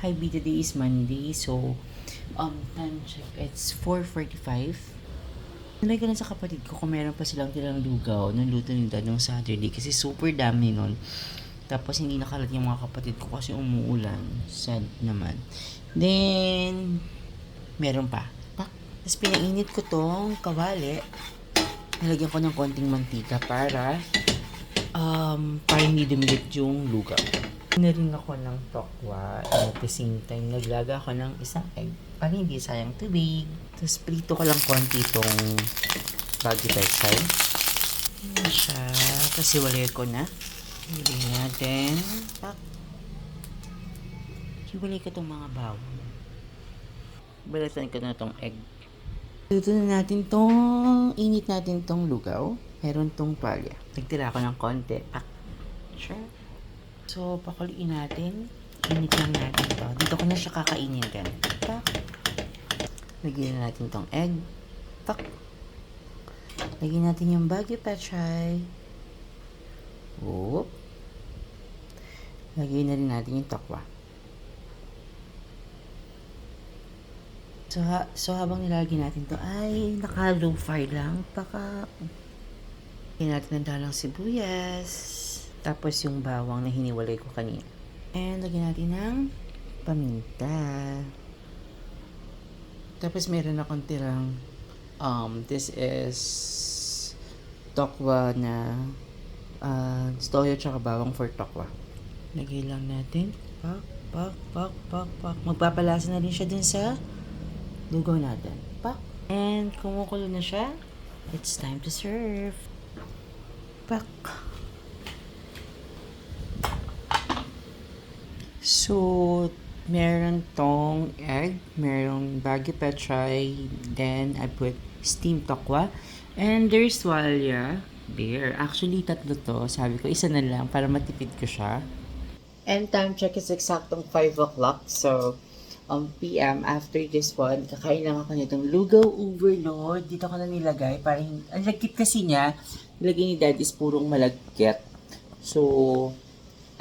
Hi B, today is Monday. So, time check, it's 4:45. Nalagay ko lang sa kapatid ko kung meron pa silang tirang lugaw nung luto nila nung Saturday kasi super dami nun. Tapos hindi nakalat yung mga kapatid ko kasi umuulan. Sad naman. Then, meron pa. Tapos pinainit ko tong kawali. Nalagyan ko ng konting mantika para hindi dumilit yung lugaw. Na rin ako ng tokwa and at the same time naglaga ako ng isang egg para hindi sayang tubig. Tapos prito ko lang konti itong baggy pechay. Ayan siya. Tapos iwalay ko na. Iwalay natin. Iwalay ko itong mga bawang. Balatan ko na itong egg. Luto na natin itong init natin itong lugaw. Meron itong palya. Nagtira ako ng konti. Sure. So, pakuliin natin. Init lang natin to. Dito ko na siya kakainin din. Tak. Lagyan natin tong egg. Tak. Lagyan natin yung bagyo pechay. Whoop. Lagyan na rin natin yung tokwa. So habang nilalagyan natin to, ay naka-low fire lang. Lagyan natin ng dalang sibuyas. Tapos yung bawang na hiniwalay ko kanina. And lagyan natin ng paminta. Tapos meron akong tirang this is tokwa na toyo tsaka bawang for tokwa. Lagay lang natin. Pak. Magpapalasa na rin siya dun sa lugaw natin. Pak. And kumukulo na siya. It's time to serve. Pak. So, meron tong egg, meron baggy pechay, then I put steamed tokwa, and there's walya beer. Actually, tatlo to. Sabi ko, isa na lang para matipid ko siya. And time check is eksaktong 5 o'clock. So, PM, after this one, kakain lang ako nitong lugaw overload. Dito ko na nilagay para hindi... Ang lagkit kasi niya, nilagay ni Dad is purong malagkit. So,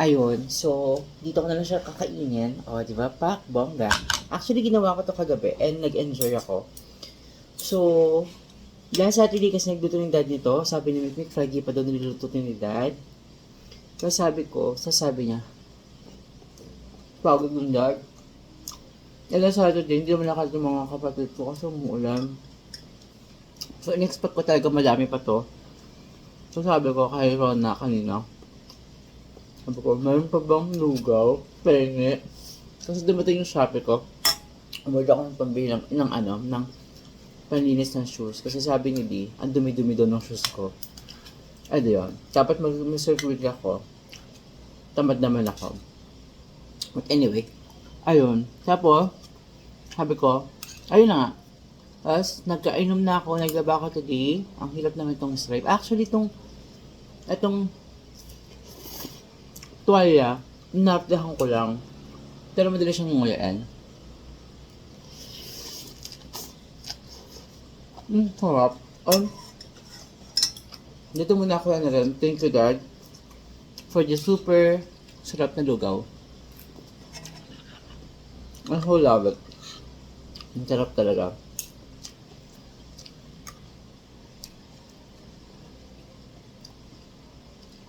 ayun. So, dito ko na lang siya kakainin. O, di ba? Pak, bongga. Actually, ginawa ko to kagabi and nag-enjoy ako. So, last Saturday kasi nagluto ng Dad nito. Sabi ni Mikmik, Fraggy pa daw niluluto ni Dad. So, sabi niya, pagod ng Dad. Last Saturday, hindi naman nakita ng mga kapatid ko kasi umuulan. So, in-expect ko talaga madami pa to. So, sabi ko kay Rona kanina, sabi ko, mayroon pa bang lugaw? Pengi. Kasi dumating yung Shopee ko. Umorder ako ng pambili ng panlinis ng shoes. Kasi sabi ni Dee, ang dumi-dumi daw ng shoes ko. Ay, yun. Dapat mag-circuit ako. Tamad naman ako. But anyway, ayun. Tapos, sabi ko, ayun na nga. Tapos, nagkainom na ako, naglaba ako today. Ang hirap naman itong stripe. Actually, itong tuwalya, napdahan ko lang. Pero madali siyang nguyain. Sarap. Dito muna ako na rin. Thank you, Dad, for the super sarap na lugaw. I so love it. Ang sarap talaga.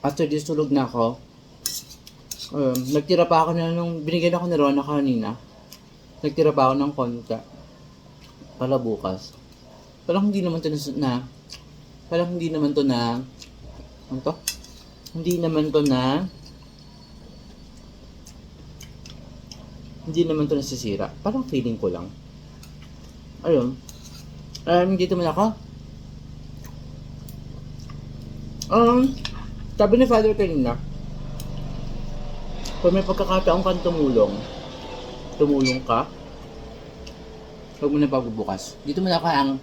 After this, tulog na ako. Nagtira pa ako na nung binigyan ako ni Rona kanina. Nagtira pa ako ng konti para bukas. Parang hindi naman to na ano to? Hindi naman to nasisira. Parang feeling ko lang. Ayun. Dito man ako. Sabi ni Father kanina, kung may pagkakataon kang tumulong ka, huwag mo na pagbubukas. Dito mo na ka ang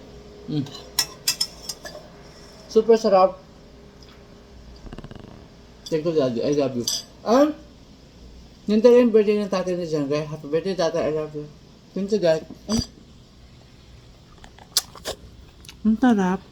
super sarap. Thank you, Daddy. I love you. Yung talaga yung birthday ng tatay na dyan, guys. Happy birthday, tatay. I love you. Thank you, God. Ang sarap.